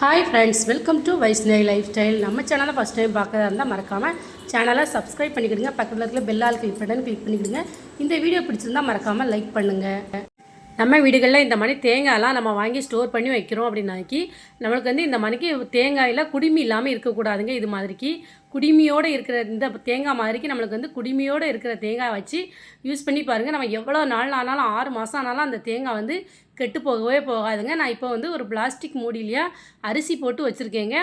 Hi friends, welcome to Vaishnavi life style. நம்ம சேனலை first time பார்க்கறதா இருந்தால் மறக்காமல் சேனலை சப்ஸ்கிரைப் பண்ணிக்கிடுங்க. பக்கத்தில் இருக்கிற பெல் ஆல் கிளிக் பண்ணிக்கிடுங்க. இந்த வீடியோ பிடிச்சிருந்தா மறக்காமல் லைக் பண்ணுங்கள். நம்ம வீடுகளில் இந்த மாதிரி தேங்காயெல்லாம் நம்ம வாங்கி ஸ்டோர் பண்ணி வைக்கிறோம் அப்படின்னாக்கி நம்மளுக்கு இந்த மாதிரிக்கு தேங்காயில் குடிமி இல்லாமல் இருக்கக்கூடாதுங்க. இது மாதிரிக்கு குடிமியோடு இருக்கிற இந்த தேங்காய் மாதிரிக்கு நம்மளுக்கு குடிமியோடு இருக்கிற தேங்காய் வச்சு யூஸ் பண்ணி பாருங்கள். நம்ம எவ்வளோ நாள் ஆனாலும் 6 மாதம் ஆனாலும் அந்த தேங்காய் கெட்டு போகவே போகாதுங்க. நான் இப்போ ஒரு பிளாஸ்டிக் மூடியிலையா அரிசி போட்டு வச்சுருக்கேங்க.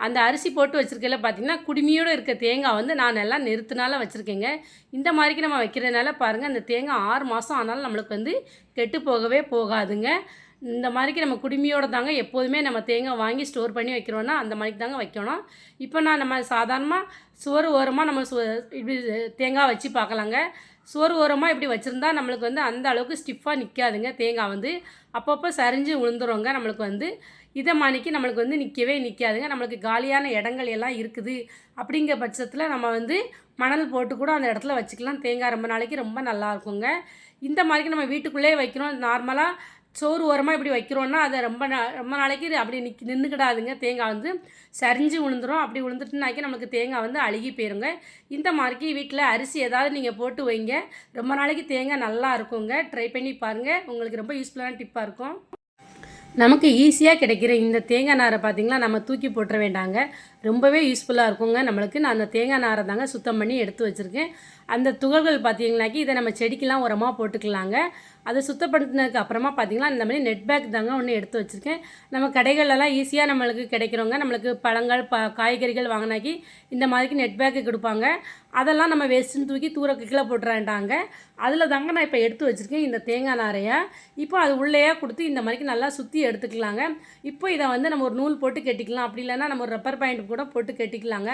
அந்த அரிசி போட்டு வச்சுருக்கையில பார்த்திங்கன்னா குடுமியோடு இருக்க தேங்காய் நான் நல்லா நெருத்துனால வச்சுருக்கேங்க. இந்த மாதிரிக்கு நம்ம வைக்கிறதுனால பாருங்கள், அந்த தேங்காய் 6 மாதம் ஆனாலும் நம்மளுக்கு கெட்டு போகவே போகாதுங்க. இந்த மாதிரிக்கு நம்ம குடுமியோடு தாங்க எப்போதுமே நம்ம தேங்காய் வாங்கி ஸ்டோர் பண்ணி வைக்கிறோன்னா அந்த மாதிரிக்கு தாங்க வைக்கணும். இப்போ நம்ம சாதாரணமாக சுவர் ஓரமாக நம்ம இப்படி தேங்காய் வச்சு பார்க்கலாங்க. சுவர் ஓரமாக இப்படி வச்சுருந்தா நம்மளுக்கு அந்த அளவுக்கு ஸ்டிஃபாக நிற்காதுங்க. தேங்காய் அப்பப்போ சரிஞ்சு விழுந்துருவோங்க. நம்மளுக்கு இதை மாணிக்கு நம்மளுக்கு நிற்கவே நிற்காதுங்க. நம்மளுக்கு காலியான இடங்கள் எல்லாம் இருக்குது அப்படிங்கிற பட்சத்தில் நம்ம மணல் போட்டு கூட அந்த இடத்துல வச்சுக்கலாம். தேங்காய் ரொம்ப நாளைக்கு ரொம்ப நல்லா இருக்குங்க. இந்த மாதிரிக்கு நம்ம வீட்டுக்குள்ளேயே வைக்கிறோம். நார்மலாக சோறு ஓரமாக இப்படி வைக்கிறோன்னா அதை ரொம்ப நாளைக்கு அப்படி நின்றுக்கிடாதுங்க. தேங்காய் சரிஞ்சு விழுந்துடும். அப்படி விழுந்துட்டுனாக்கி நமக்கு தேங்காய் அழுகி போயிருங்க. இந்த மாதிரிக்கு வீட்டில் அரிசி ஏதாவது நீங்கள் போட்டு வைங்க, ரொம்ப நாளைக்கு தேங்காய் நல்லா இருக்குங்க. ட்ரை பண்ணி பாருங்கள், உங்களுக்கு ரொம்ப யூஸ்ஃபுல்லான டிப்பாக இருக்கும். நமக்கு ஈஸியாக கிடைக்கிற இந்த தேங்காய் நாரை பார்த்திங்களா, நம்ம தூக்கி போட்டுற வேண்டாங்க. ரொம்பவே யூஸ்ஃபுல்லாக இருக்குங்க நம்மளுக்கு. நான் அந்த தேங்காய் நாரை தாங்க சுத்தம் பண்ணி எடுத்து வச்சுருக்கேன். அந்த துகள்கள் பார்த்திங்கனாக்கி இதை நம்ம செடிக்கெலாம் உரமாக போட்டுக்கலாங்க. அதை சுத்தப்படுத்தினதுக்கு அப்புறமா பார்த்திங்கன்னா இந்த மாதிரி நெட் பேக் தாங்க ஒன்று எடுத்து வச்சுருக்கேன். நம்ம கடைகளெல்லாம் ஈஸியாக நம்மளுக்கு கிடைக்கிறோங்க. நம்மளுக்கு பழங்கள் காய்கறிகள் வாங்கினாக்கி இந்த மாதிரிக்கு நெட் பேக்கு கொடுப்பாங்க. அதெல்லாம் நம்ம வேஸ்ட்டுன்னு தூக்கி கீழே போட்டுறாண்டாங்க. அதில் தாங்க நான் இப்போ எடுத்து வச்சுருக்கேன் இந்த தேங்காய் நாரையை. இப்போ அது உள்ளேயே கொடுத்து இந்த மாதிரிக்கு நல்லா சுற்றி எடுத்துக்கலாங்க. இப்போ இதை நம்ம ஒரு நூல் போட்டு கட்டிக்கலாம். அப்படி இல்லைன்னா நம்ம ஒரு ரப்பர் பாயிண்ட் கூட போட்டு கட்டிக்கலாங்க.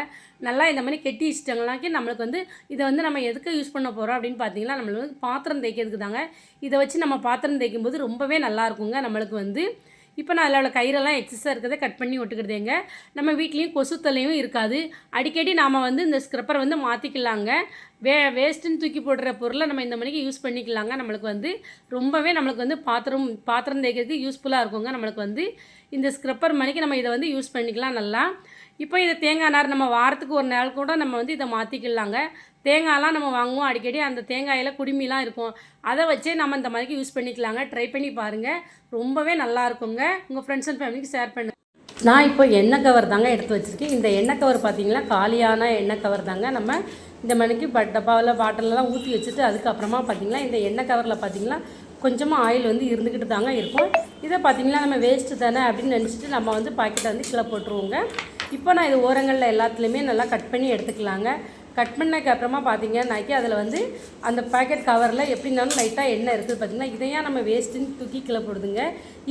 நல்லா இந்த மாதிரி கட்டி வச்சிட்டோங்கனாக்கி நம்மளுக்கு இதை நம்ம எதுக்கு யூஸ் பண்ண போகிறோம் அப்படின்னு பார்த்தீங்கன்னா, நம்மளுக்கு பாத்திரம் தேய்க்கிறதுக்கு தாங்க. இதை வச்சு நம்ம பாத்திரம் தேய்க்கும்போது ரொம்பவே நல்லா இருக்குங்க நம்மளுக்கு. இப்போ நான் அதில் உள்ள கயிறெல்லாம் எக்ஸஸாக இருக்கிறத கட் பண்ணி ஒட்டுக்கிறதேங்க. நம்ம வீட்லேயும் கொசு தொல்லையும் இருக்காது. அடிக்கடி நாம் இந்த ஸ்க்ரப்பரை மாற்றிக்கலாங்க. வேஸ்ட்டுன்னு தூக்கி போடுற பொருளை நம்ம இந்த மணிக்கு யூஸ் பண்ணிக்கலாங்க. நம்மளுக்கு ரொம்பவே நம்மளுக்கு பாத்திரம் தேய்க்கிறதுக்கு யூஸ்ஃபுல்லாக இருக்குங்க. நம்மளுக்கு இந்த ஸ்க்ரப்பர் மணிக்கு நம்ம இதை யூஸ் பண்ணிக்கலாம் நல்லா. இப்போ இதை தேங்காய் நார் நம்ம வாரத்துக்கு ஒரு நாள் கூட நம்ம இதை மாற்றிக்கலாங்க. தேங்காயெல்லாம் நம்ம வாங்குவோம் அடிக்கடி, அந்த தேங்காயில் குடுமிலாம் இருக்கும். அதை வச்சே நம்ம இந்த மாதிரிக்கு யூஸ் பண்ணிக்கலாங்க. ட்ரை பண்ணி பாருங்கள், ரொம்பவே நல்லா இருக்குங்க. உங்கள் ஃப்ரெண்ட்ஸ் அண்ட் ஃபேமிலிக்கு ஷேர் பண்ணுங்கள். நான் இப்போ எண்ணெய் கவர் தாங்க எடுத்து வச்சுருக்கேன். இந்த எண்ணெய் கவர் பார்த்திங்கன்னா காலியான எண்ணெய் கவர் தாங்க. நம்ம இந்த மணிக்கு டப்பாவில் பாட்டிலெலாம் ஊற்றி வச்சுட்டு அதுக்கப்புறமா பார்த்திங்கன்னா இந்த எண்ணெய் கவரில் பார்த்திங்கன்னா கொஞ்சமாக ஆயில் இருந்துக்கிட்டு தாங்க இருக்கும். இதை பார்த்திங்கன்னா நம்ம வேஸ்ட்டு தானே அப்படின்னு நினச்சிட்டு நம்ம பாக்கெட்டை கீழே போட்டுருவோங்க. இப்போ நான் இது ஓரங்களில் எல்லாத்துலேயுமே நல்லா கட் பண்ணி எடுத்துக்கலாங்க. கட் பண்ணதுக்கு அப்புறமா பார்த்திங்கன்னாக்கி அதில் அந்த பேக்கெட் கவரில் எப்படின்னாலும் லைட்டாக எண்ணெய் இருக்குது பார்த்திங்கன்னா. இதையாக நம்ம வேஸ்ட்டுன்னு தூக்கி கீழே போடுதுங்க.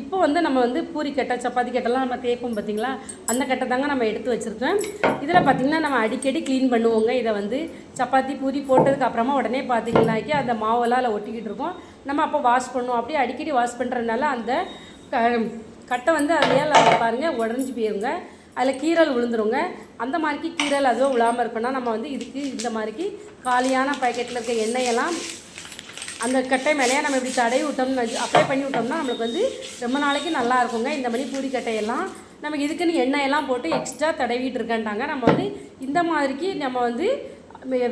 இப்போ நம்ம பூரி கட்டை சப்பாத்தி கட்டெல்லாம் நம்ம தேய்ப்போம் பார்த்திங்களா, அந்த கட்டை தாங்க நம்ம எடுத்து வச்சுருக்கேன். இதில் பார்த்திங்கன்னா நம்ம அடிக்கடி க்ளீன் பண்ணுவோங்க. இதை சப்பாத்தி பூரி போட்டதுக்கு அப்புறமா உடனே பார்த்திங்கனாக்கி அந்த மாவெல்லாம் அதில் ஒட்டிக்கிட்டு இருக்கோம். நம்ம அப்போ வாஷ் பண்ணுவோம். அப்படியே அடிக்கடி வாஷ் பண்ணுறதுனால அந்த கட்டை அதையால் பாருங்கள் உடஞ்சி போயிருங்க. அதில் கீரல் விழுந்துருங்க. அந்த மாதிரிக்கு கீரல் அதுவும் விழாமல் இருக்குன்னா நம்ம இதுக்கு இந்த மாதிரிக்கு காலியான பாக்கெட்டில் இருக்க எண்ணெயெல்லாம் அந்த கட்டை மேலேயே நம்ம இப்படி தடவி விட்டோம்னு அப்ளை பண்ணி விட்டோம்னா நம்மளுக்கு ரொம்ப நாளைக்கு நல்லா இருக்குங்க. இந்த மாதிரி பூரி கட்டையெல்லாம் நமக்கு இதுக்குன்னு எண்ணெயெல்லாம் போட்டு எக்ஸ்ட்ரா தடவிட்டு இருக்கேன்ட்டாங்க. நம்ம இந்த மாதிரிக்கு நம்ம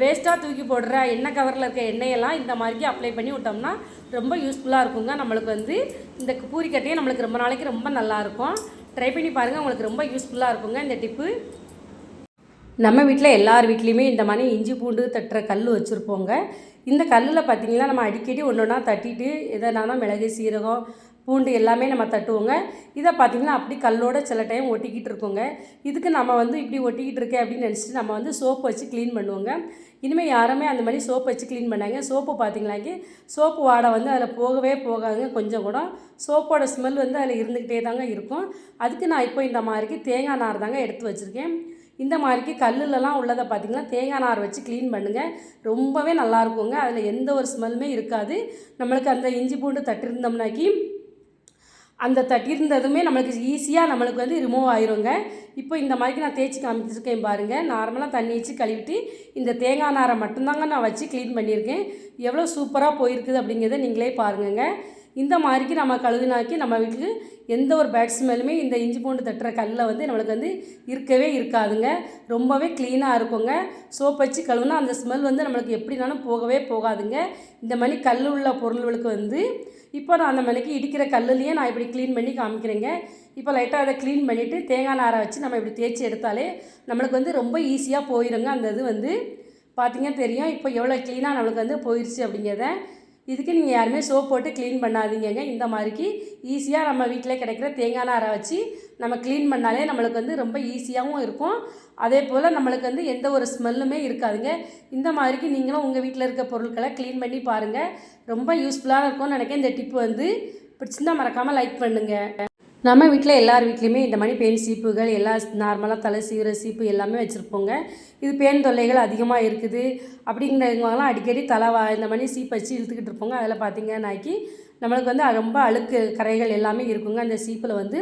வேஸ்ட்டாக தூக்கி போடுற எண்ணெய் கவரில் இருக்க எண்ணெயெல்லாம் இந்த மாதிரிக்கு அப்ளை பண்ணி விட்டோம்னா ரொம்ப யூஸ்ஃபுல்லாக இருக்குங்க. நம்மளுக்கு இந்த பூரி கட்டையை நம்மளுக்கு ரொம்ப நாளைக்கு ரொம்ப நல்லாயிருக்கும். ட்ரை பண்ணி பாருங்கள், உங்களுக்கு ரொம்ப யூஸ்ஃபுல்லாக இருக்குங்க இந்த டிப்பு. நம்ம வீட்டில் எல்லார் வீட்லேயுமே இந்த மாதிரி இஞ்சி பூண்டு தட்டுற கல் வச்சுருப்போங்க. இந்த கல்லில் பார்த்திங்கன்னா நம்ம அடிக்கடி ஒன்று ஒன்றா தட்டிட்டு எதனாலும் மிளகு சீரகம் பூண்டு எல்லாமே நம்ம தட்டுவோங்க. இதை பார்த்திங்கன்னா அப்படி கல்லோட சில டைம் ஒட்டிக்கிட்டு இருக்கோங்க. இதுக்கு நம்ம இப்படி ஒட்டிக்கிட்டு இருக்கேன் அப்படின்னு நினச்சிட்டு நம்ம சோப்பு வச்சு க்ளீன் பண்ணுவோங்க. இனிமேல் யாருமே அந்த மாதிரி சோப்பு வச்சு க்ளீன் பண்ணாங்க. சோப்பு பார்த்திங்களாக்கி சோப்பு வாடை அதில் போகவே போகாதுங்க. கொஞ்சம் கூட சோப்போட ஸ்மெல் அதில் இருந்துக்கிட்டே தாங்க இருக்கும். அதுக்கு நான் இப்போ இந்த மாதிரிக்கு தேங்காய் நார் தாங்க எடுத்து வச்சுருக்கேன். இந்த மாதிரிக்கு கல்லுலலாம் உள்ளதை பார்த்திங்கன்னா தேங்காய் நார் வச்சு க்ளீன் பண்ணுங்கள், ரொம்பவே நல்லாயிருக்குங்க. அதில் எந்த ஒரு ஸ்மெல்லுமே இருக்காது. நம்மளுக்கு அந்த இஞ்சி பூண்டு தட்டிருந்தோம்னாக்கி அந்த தட்டியிருந்ததுமே நம்மளுக்கு ஈஸியாக நம்மளுக்கு ரிமூவ் ஆயிருங்க. இப்போ இந்த மாதிரிக்கு நான் தேய்ச்சி காமிச்சிருக்கேன் பாருங்கள். நார்மலாக தண்ணி வச்சு கழுவிட்டு இந்த தேங்காய் நாரை மட்டும்தாங்க நான் வச்சு க்ளீன் பண்ணியிருக்கேன். எவ்வளோ சூப்பராக போயிருக்குது அப்படிங்கிறத நீங்களே பாருங்கங்க. இந்த மாதிரிக்கு நம்ம கழுவினாக்கி நம்ம வீட்டுக்கு எந்த ஒரு பேட் ஸ்மெல்லுமே இந்த இஞ்சி பூண்டு தட்டுற கல்லில் வந்து நம்மளுக்கு வந்து இருக்கவே இருக்காதுங்க. ரொம்பவே க்ளீனாக இருக்குங்க. சோப் வச்சு கழுவுனா அந்த ஸ்மெல் வந்து நம்மளுக்கு எப்படினாலும் போகவே போகாதுங்க. இந்த மாதிரி கல் உள்ள பொருள்களுக்கு வந்து இப்போ நான் அந்த மணிக்கு இடிக்கிற கல்லுலேயே நான் இப்படி க்ளீன் பண்ணி காமிக்கிறேங்க. இப்போ லைட்டாக அதை க்ளீன் பண்ணிவிட்டு தேங்காய் நாரை வச்சு நம்ம இப்படி தேய்ச்சி எடுத்தாலே நம்மளுக்கு வந்து ரொம்ப ஈஸியாக போயிடுங்க. அந்த இது வந்து பார்த்திங்கன்னா தெரியும் இப்போ எவ்வளோ க்ளீனாக நம்மளுக்கு வந்து போயிடுச்சு அப்படிங்கிறத. இதுக்கு நீங்கள் யாருமே சோப் போட்டு க்ளீன் பண்ணாதீங்க. இந்த மாதிரிக்கு ஈஸியாக நம்ம வீட்டில் கிடைக்கிற தேங்காய் நாரை வச்சு நம்ம க்ளீன் பண்ணாலே நம்மளுக்கு வந்து ரொம்ப ஈஸியாகவும் இருக்கும். அதே போல் நம்மளுக்கு வந்து எந்த ஒரு ஸ்மெல்லுமே இருக்காதுங்க. இந்த மாதிரிக்கு நீங்களும் உங்கள் வீட்டில் இருக்க பொருட்களை க்ளீன் பண்ணி பாருங்கள். ரொம்ப யூஸ்ஃபுல்லாக இருக்கும்னு நினைக்கிறேன். இந்த டிப்பு வந்து பிடிச்சிருந்தால் மறக்காமல் லைக் பண்ணுங்கள். நம்ம வீட்டில் எல்லார் வீட்லேயுமே இந்த மாதிரி பேன் சீப்புகள் எல்லா நார்மலாக தலை சீவுற சீப்பு எல்லாமே வச்சுருப்போங்க. இது பேன் தொல்லைகள் அதிகமாக இருக்குது அப்படிங்கிறவங்களாம் அடிக்கடி இந்த மாதிரி சீப்பு வச்சு இழுத்துக்கிட்டு இருப்போங்க. அதில் பார்த்திங்கன்னாக்கி நம்மளுக்கு வந்து ரொம்ப அழுக்கு கரைகள் எல்லாமே இருக்குங்க அந்த சீப்பில் வந்து.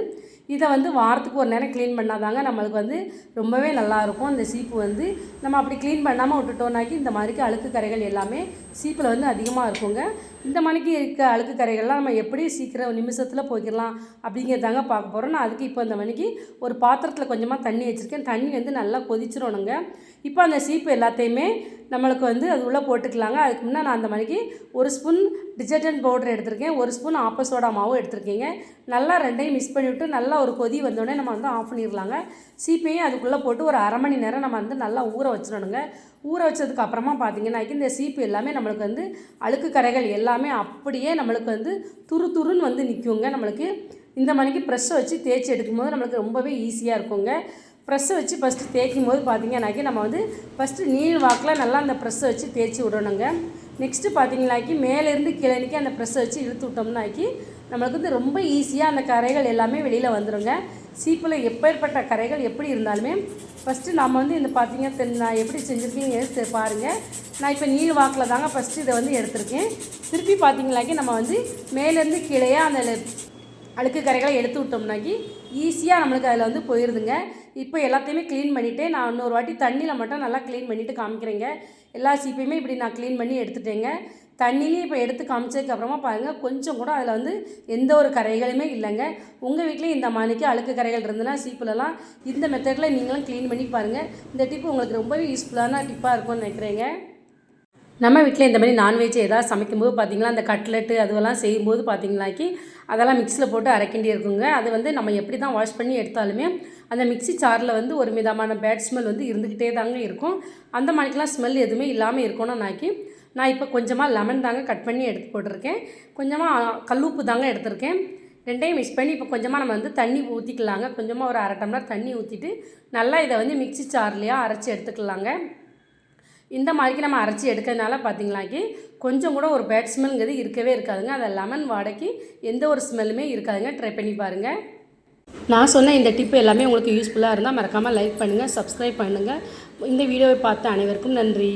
இதை வந்து வாரத்துக்கு ஒரு நேரம் க்ளீன் பண்ணாதாங்க நம்மளுக்கு வந்து ரொம்பவே நல்லாயிருக்கும். இந்த சீப்பு வந்து நம்ம அப்படி க்ளீன் பண்ணாமல் விட்டுட்டோம்னாக்கி இந்த மாதிரிக்கு அழுக்கு கரைகள் எல்லாமே சீப்பில் வந்து அதிகமாக இருக்குங்க. இந்த மாதிரிக்கு இருக்க அழுக்கு கரைகள்லாம் நம்ம எப்படி சீக்கிரம் நிமிஷத்தில் போய்க்கலாம் அப்படிங்கிறதாங்க பார்க்க போகிறோம். நான் அதுக்கு இப்போ இந்த மணிக்கு ஒரு பாத்திரத்தில் கொஞ்சமாக தண்ணி வச்சுருக்கேன். தண்ணி வந்து நல்லா கொதிச்சிடணுங்க. இப்போ அந்த சீப்பு எல்லாத்தையுமே நம்மளுக்கு வந்து அது உள்ளே போட்டுக்கலாங்க. அதுக்கு முன்னே நான் அந்த மணிக்கு 1 ஸ்பூன் டிட்டர்ஜென்ட் பவுடர் எடுத்திருக்கேன், 1 ஸ்பூன் ஆப்ப சோடா மாவும் எடுத்திருக்கேங்க. நல்லா ரெண்டையும் மிக்ஸ் பண்ணிவிட்டு நல்லா ஒரு கொதி வந்தோடனே நம்ம வந்து ஆஃப் பண்ணிடலாங்க. சீப்பையும் அதுக்குள்ளே போட்டு ஒரு அரை மணி நேரம் நம்ம வந்து நல்லா ஊற வச்சிடணுங்க. ஊற வச்சதுக்கு அப்புறமா பார்த்திங்கன்னாக்கி இந்த சீப்பு எல்லாமே நம்மளுக்கு வந்து அழுக்கு கரைகள் எல்லாமே அப்படியே நம்மளுக்கு வந்து துருன்னு வந்து நிற்குங்க. நம்மளுக்கு இந்த மணிக்கு ப்ரெஷ்ஷை வச்சு தேய்ச்சி எடுக்கும்போது நம்மளுக்கு ரொம்பவே ஈஸியாக இருக்குங்க. ப்ரெஷ்ஷை வச்சு ஃபஸ்ட்டு தேய்க்கும் போது பார்த்திங்கன்னாக்கி நம்ம வந்து ஃபஸ்ட்டு நீள் வாக்கில் நல்லா அந்த ப்ரெஷ்ஷை வச்சு தேய்ச்சி விடணுங்க. நெக்ஸ்ட்டு பார்த்திங்கனாக்கி மேலேருந்து கீழே அந்த ப்ரெஷ்ஷை வச்சு இழுத்து விட்டோம்னாக்கி நம்மளுக்கு வந்து ரொம்ப ஈஸியாக அந்த கரைகள் எல்லாமே வெளியில் வந்துடுங்க. சீப்பில் எப்பேற்பட்ட கரைகள் எப்படி இருந்தாலுமே ஃபஸ்ட்டு நம்ம வந்து இந்த பார்த்திங்க நான் எப்படி செஞ்சுருக்கீங்க பாருங்கள். நான் இப்போ நீள் வாக்கில் தாங்க ஃபஸ்ட்டு இதை வந்து எடுத்திருக்கேன். திருப்பி பார்த்திங்கனாக்கி நம்ம வந்து மேலேருந்து கீழே அந்த அழுக்கு கரைகளை எடுத்து விட்டோம்னாக்கி ஈஸியாக நம்மளுக்கு அதில் வந்து போயிடுதுங்க. இப்போ எல்லாத்தையுமே க்ளீன் பண்ணிவிட்டு நான் இன்னொரு வாட்டி தண்ணியில் மட்டும் நல்லா க்ளீன் பண்ணிவிட்டு காமிக்கிறேங்க. எல்லா சீப்பையுமே இப்படி நான் க்ளீன் பண்ணி எடுத்துட்டேங்க. தண்ணிலையும் இப்போ எடுத்து காமிச்சதுக்கப்புறமா பாருங்கள் கொஞ்சம் கூட அதில் வந்து எந்த ஒரு கரைகளுமே இல்லைங்க. உங்கள் வீட்லேயும் இந்த மாதிரிக்கு அழுக்கு கரைகள் இருந்ததுன்னா சீப்புலலாம் இந்த மெத்தடில் நீங்களும் க்ளீன் பண்ணி பாருங்கள். இந்த டிப்பு உங்களுக்கு ரொம்பவே யூஸ்ஃபுல்லான டிப்பாக இருக்கும்னு நினைக்கிறேங்க. நம்ம வீட்டில் இந்த மாதிரி நான்வெஜ் ஏதாவது சமைக்கும்போது பார்த்திங்களா அந்த கட்லெட்டு அதுவெல்லாம் செய்யும்போது பார்த்திங்களாக்கி அதெல்லாம் மிக்ஸியில் போட்டு அரைக்கண்டி இருக்குங்க. அது வந்து நம்ம எப்படி தான் வாஷ் பண்ணி எடுத்தாலுமே அந்த மிக்ஸி சாரில் வந்து ஒரு விதமான பேட் ஸ்மெல் வந்து இருந்துக்கிட்டே தாங்க இருக்கும். அந்த மாதிரிக்கெலாம் ஸ்மெல் எதுவுமே இல்லாமல் இருக்கணும்னாக்கி நான் இப்போ கொஞ்சமாக லெமன் தாங்க கட் பண்ணி எடுத்து போட்டிருக்கேன். கொஞ்சமாக கல்லுப்பு தாங்க எடுத்திருக்கேன். ரெண்டையும் மிக்ஸ் பண்ணி இப்போ கொஞ்சமாக நம்ம வந்து தண்ணி ஊற்றிக்கலாங்க. கொஞ்சமாக ஒரு அரை டம்ளர் தண்ணி ஊற்றிட்டு நல்லா இதை வந்து மிக்ஸி சார்லையாக அரைச்சி எடுத்துக்கலாங்க. இந்த மாதிரிக்கு நம்ம அரைச்சி எடுக்கிறதுனால பார்த்திங்களாக்கி கொஞ்சம் கூட ஒரு பேட் ஸ்மெல்ங்கிறது இருக்கவே இருக்காதுங்க. அதை லெமன் வாடைக்கு எந்த ஒரு ஸ்மெல்லுமே இருக்காதுங்க. ட்ரை பண்ணி பாருங்கள். நான் சொன்ன இந்த டிப்பு எல்லாமே உங்களுக்கு யூஸ்ஃபுல்லாக இருந்தால் மறக்காமல் லைக் பண்ணுங்கள், சப்ஸ்கிரைப் பண்ணுங்கள். இந்த வீடியோவை பார்த்த அனைவருக்கும் நன்றி.